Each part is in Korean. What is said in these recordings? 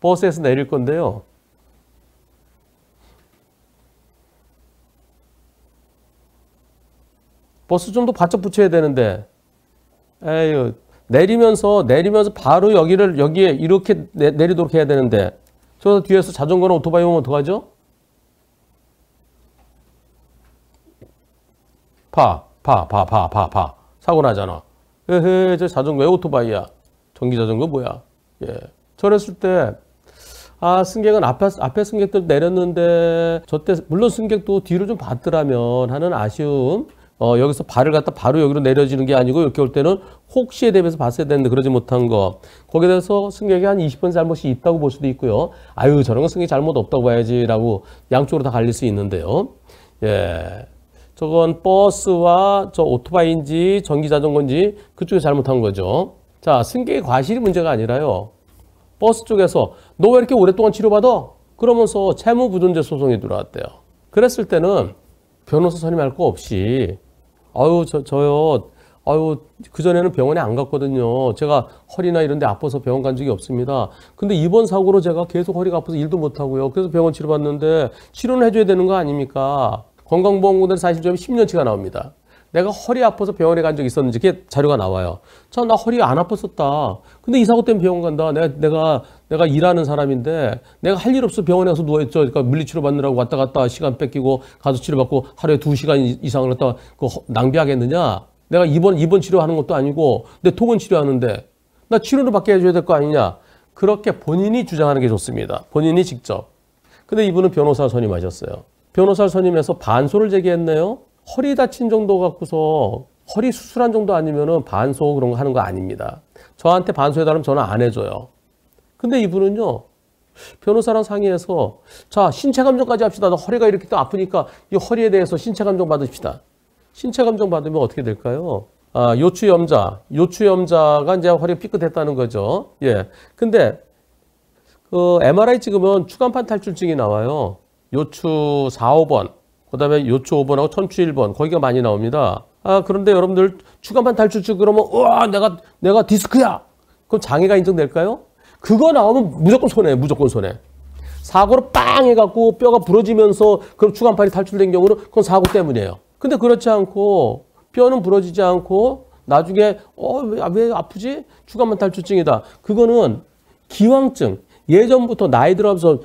버스에서 내릴 건데요. 버스 좀 더 바짝 붙여야 되는데, 에휴, 내리면서 바로 여기에 이렇게 내리도록 해야 되는데, 저 뒤에서 자전거나 오토바이 오면 어떡하죠? 사고 나잖아. 에헤, 저 자전거 왜 오토바이야? 전기 자전거 뭐야? 예. 저랬을 때, 아, 승객은 앞에 승객들 내렸는데, 저때, 물론 승객도 뒤로 좀 봤더라면 하는 아쉬움. 여기서 발을 갖다 바로 여기로 내려지는 게 아니고, 이렇게 올 때는 혹시에 대비해서 봤어야 되는데, 그러지 못한 거. 거기에 대해서 승객이 한 20% 잘못이 있다고 볼 수도 있고요. 아유, 저런 건 승객 잘못 없다고 봐야지라고 양쪽으로 다 갈릴 수 있는데요. 예. 저건 버스와 저 오토바이인지 전기자전거인지 그쪽이 잘못한 거죠. 자, 승객의 과실이 문제가 아니라요. 버스 쪽에서 너 왜 이렇게 오랫동안 치료받아? 그러면서 채무부존재 소송이 들어왔대요. 그랬을 때는 변호사 선임할 거 없이 아유, 저요. 아유, 그전에는 병원에 안 갔거든요. 제가 허리나 이런 데 아파서 병원 간 적이 없습니다. 근데 이번 사고로 제가 계속 허리가 아파서 일도 못 하고요. 그래서 병원 치료받는데 치료는 해줘야 되는 거 아닙니까? 건강보험공단 사실점이 10년치가 나옵니다. 내가 허리 아파서 병원에 간 적이 있었는지 그게 자료가 나와요. 참, 나 허리 안 아팠었다. 근데 이 사고 때문에 병원 간다. 내가 일하는 사람인데 내가 할 일 없어 병원에 가서 누워있죠. 그러니까 물리치료 받느라고 왔다 갔다 시간 뺏기고 가서 치료받고 하루에 2시간 이상을 갖다가 낭비하겠느냐. 내가 입원 치료하는 것도 아니고 내 통원 치료하는데 나 치료를 받게 해줘야 될 거 아니냐. 그렇게 본인이 주장하는 게 좋습니다. 본인이 직접. 근데 이분은 변호사 선임하셨어요. 변호사를 선임해서 반소를 제기했네요. 허리 다친 정도 갖고서 허리 수술한 정도 아니면은 반소 그런 거 하는 거 아닙니다. 저한테 반소해달라면 저는 안 해줘요. 근데 이분은요, 변호사랑 상의해서 자, 신체 감정까지 합시다. 나 허리가 이렇게 또 아프니까 이 허리에 대해서 신체 감정 받읍시다. 신체 감정 받으면 어떻게 될까요? 아, 요추염자가 이제 허리가 삐끗했다는 거죠. 예. 근데 그 MRI 찍으면 추간판 탈출증이 나와요. 요추 4, 5번, 그 다음에 요추 5번하고 천추 1번, 거기가 많이 나옵니다. 아, 그런데 여러분들 추간판 탈출증 그러면, 우와, 내가 디스크야! 그럼 장애가 인정될까요? 그거 나오면 무조건 손해, 무조건 손해. 사고로 빵 해갖고 뼈가 부러지면서 그럼 추간판이 탈출된 경우는 그건 사고 때문이에요. 근데 그렇지 않고, 뼈는 부러지지 않고, 나중에, 왜 아프지? 추간판 탈출증이다. 그거는 기왕증, 예전부터 나이 들어가면서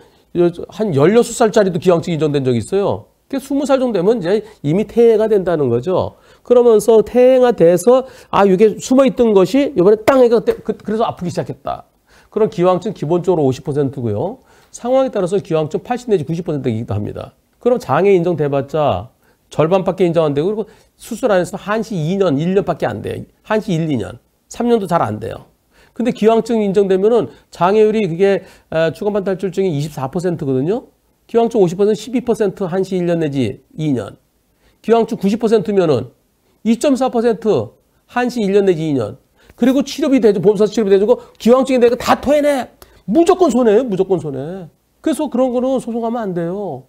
한 16살짜리도 기왕증 인정된 적이 있어요. 20살 정도 되면 이제 이미 퇴행가 된다는 거죠. 그러면서 퇴행가 돼서 이게 숨어있던 것이 이번에 땅에가 그래서 아프기 시작했다. 그런 기왕증 기본적으로 50%고요. 상황에 따라서 기왕증 80 내지 90%이기도 합니다. 그럼 장애 인정돼봤자 절반밖에 인정 안 되고 그리고 수술 안 해서 한시 2년, 1년밖에 안 돼요. 한시 1, 2년. 3년도 잘 안 돼요. 근데 기왕증 인정되면은 장애율이 그게 추간판 탈출증이 24%거든요. 기왕증 50% 12% 한시 1년 내지 2년. 기왕증 90%면은 2.4% 한시 1년 내지 2년. 그리고 치료비 대주 보험사서 치료비 대주고 기왕증이 내가 다 토해내. 무조건 손해요. 무조건 손해. 그래서 그런 거는 소송하면 안 돼요.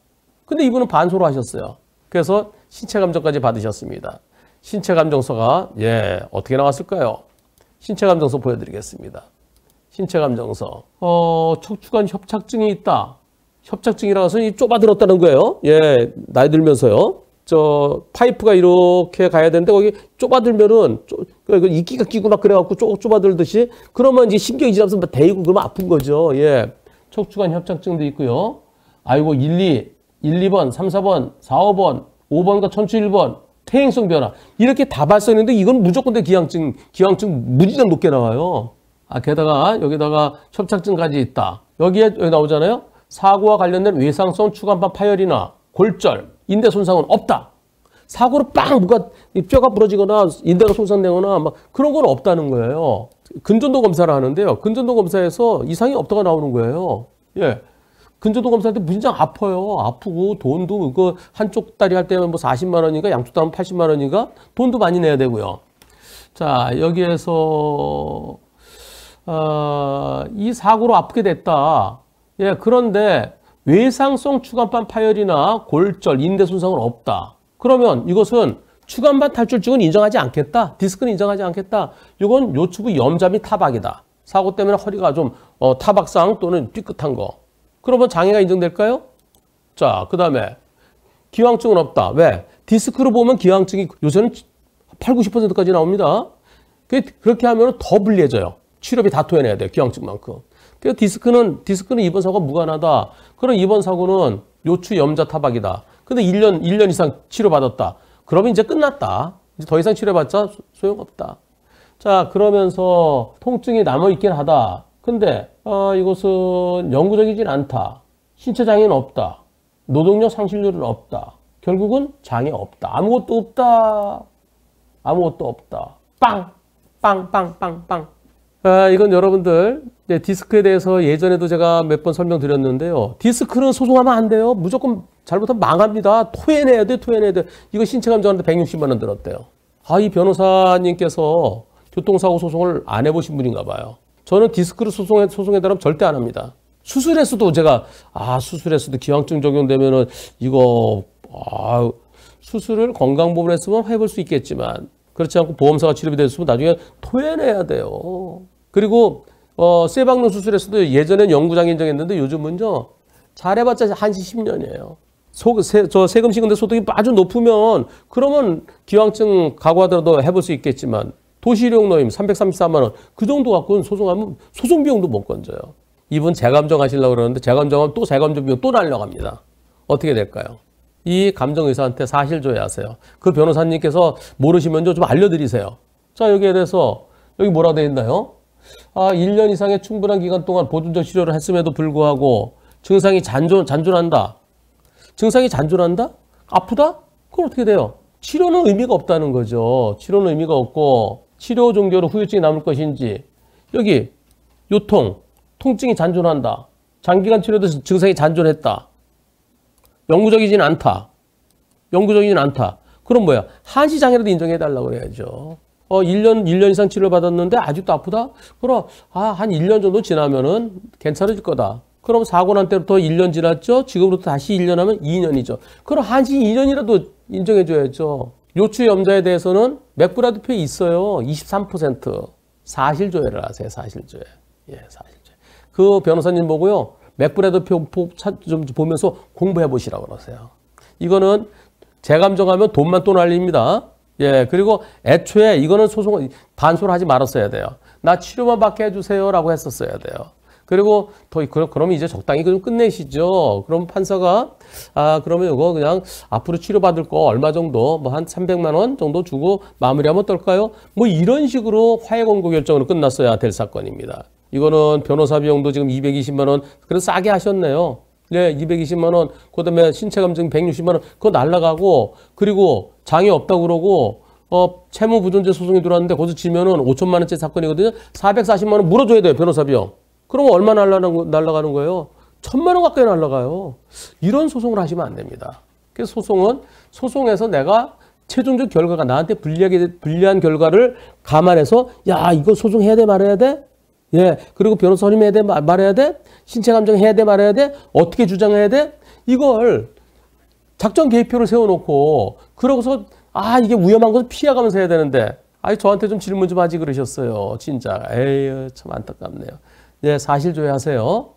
근데 이분은 반소로 하셨어요. 그래서 신체감정까지 받으셨습니다. 신체감정서가 어떻게 나왔을까요? 신체감정서 보여드리겠습니다. 신체감정서. 척추관 협착증이 있다. 협착증이라고 해서 좁아들었다는 거예요. 예, 나이 들면서요. 저 파이프가 이렇게 가야 되는데 거기 좁아들면은 이끼가 끼고 막 그래갖고 좁아들듯이 그러면 이제 신경이 지나면서 막 대이고 그러면 아픈 거죠. 예, 척추관 협착증도 있고요. 아이고 1, 2번, 3, 4번, 4, 5번, 5번과 천추 1번. 퇴행성 변화. 이렇게 다 발생했는데 이건 무조건 기왕증 무지장 높게 나와요. 게다가 여기다가 협착증까지 있다. 여기 나오잖아요. 사고와 관련된 외상성 추간판 파열이나 골절, 인대 손상은 없다. 사고로 빵 뼈가 부러지거나 인대가 손상되거나 막 그런 건 없다는 거예요. 근전도 검사를 하는데요. 근전도 검사에서 이상이 없다가 나오는 거예요. 예. 근전도 검사할 때 무진장 아파요. 아프고 돈도 그거 한쪽 다리 할 때면 뭐 40만 원인가 양쪽 다리 하면 80만 원인가 돈도 많이 내야 되고요. 자, 여기에서 이 사고로 아프게 됐다. 예, 그런데 외상성 추간판 파열이나 골절, 인대 손상은 없다. 그러면 이것은 추간판 탈출증은 인정하지 않겠다. 디스크는 인정하지 않겠다. 이건 요추부 염자 및 타박이다. 사고 때문에 허리가 좀 타박상 또는 삐끗한 거. 그러면 장애가 인정될까요? 자, 그 다음에 기왕증은 없다. 왜? 디스크로 보면 기왕증이 요새는 8, 90%까지 나옵니다. 그렇게 하면 더 불리해져요. 치료비 다 토해내야 돼요. 기왕증만큼. 그래서 디스크는 이번 사고가 무관하다. 그럼 이번 사고는 요추 염자 타박이다. 근데 1년 이상 치료받았다. 그러면 이제 끝났다. 이제 더 이상 치료받자 소용없다. 자, 그러면서 통증이 남아있긴 하다. 근데 이것은 영구적이진 않다. 신체 장애는 없다. 노동력 상실률은 없다. 결국은 장애 없다. 아무것도 없다. 아무것도 없다. 빵! 빵, 빵, 빵, 빵. 이건 여러분들 디스크에 대해서 예전에도 제가 몇 번 설명드렸는데요. 디스크는 소송하면 안 돼요. 무조건 잘못하면 망합니다. 토해내야 돼, 토해내야 돼. 이거 신체감정하는데 160만 원 들었대요. 이 변호사님께서 교통사고 소송을 안 해보신 분인가 봐요. 저는 디스크를 소송해달라면 절대 안 합니다. 수술했어도 제가 수술했어도 기왕증 적용되면은 이거 수술을 건강보험을 했으면 해볼 수 있겠지만 그렇지 않고 보험사가 치료비 됐으면 나중에 토해내야 돼요. 그리고 쇠박능 수술했어도 예전엔 영구장애 인정했는데 요즘은요 잘해봤자 한시 10년이에요. 세금 시근데 소득이 아주 높으면 그러면 기왕증 각오하더라도 해볼 수 있겠지만 도시일용 노임 334만 원 그 정도 갖고는 소송하면 소송 비용도 못 건져요. 이분 재감정 하시려고 그러는데 재감정하면 또 재감정 비용 또 날려갑니다. 어떻게 될까요? 이 감정의사한테 사실 조회하세요. 그 변호사님께서 모르시면 좀 알려드리세요. 자, 여기에 대해서 여기 뭐라고 되어 있나요? 1년 이상의 충분한 기간 동안 보존적 치료를 했음에도 불구하고 증상이 잔존한다. 증상이 잔존한다? 아프다? 그럼 어떻게 돼요? 치료는 의미가 없다는 거죠. 치료는 의미가 없고 치료 종교로 후유증이 남을 것인지 여기 요통, 통증이 잔존한다. 장기간 치료도 증상이 잔존했다. 영구적이진 않다. 영구적이진 않다. 그럼 뭐야? 한시장애라도 인정해달라고 그래야죠. 1년 이상 치료받았는데 아직도 아프다? 그럼 한 1년 정도 지나면은 괜찮아질 거다. 그럼 사고 난 때부터 1년 지났죠? 지금부터 다시 1년 하면 2년이죠. 그럼 한시 2년이라도 인정해줘야죠. 요추염자에 대해서는 맥브라드표에 있어요. 23%. 사실조회를 하세요. 사실조회. 예, 사실조회. 그 변호사님 보고요. 맥브라드표 좀 보면서 공부해 보시라고 그러세요. 이거는 재감정하면 돈만 또 날립니다. 예, 그리고 애초에 이거는 소송 반소를 하지 말았어야 돼요. 나 치료만 받게 해주세요라고 했었어야 돼요. 그리고 그러면 이제 적당히 좀 끝내시죠. 그럼 판사가 그러면 이거 그냥 앞으로 치료받을 거 얼마 정도 뭐 한 300만 원 정도 주고 마무리하면 어떨까요? 뭐 이런 식으로 화해 권고 결정으로 끝났어야 될 사건입니다. 이거는 변호사 비용도 지금 220만 원 그래서 싸게 하셨네요. 네, 220만 원. 그다음에 신체 감정 160만 원. 그거 날라가고 그리고 장애 없다고 그러고 채무 부존재 소송이 들어왔는데 거기서 지면은 5천만 원짜리 사건이거든요. 440만 원 물어줘야 돼요. 변호사 비용. 그러면 얼마 날라가는 거예요? 1,000만 원 가까이 날라가요. 이런 소송을 하시면 안 됩니다. 그래서 소송에서 내가 최종적 결과가 나한테 불리한 결과를 감안해서 야, 이거 소송해야 돼 말아야 돼? 예. 그리고 변호사님 해야 돼 말아야 돼? 신체 감정 해야 돼 말아야 돼? 어떻게 주장해야 돼? 이걸 작전 계획표를 세워놓고 그러고서 이게 위험한 것을 피해가면서 해야 되는데 저한테 좀 질문 좀 하지 그러셨어요. 진짜 에이 참 안타깝네요. 네, 사실 조회하세요.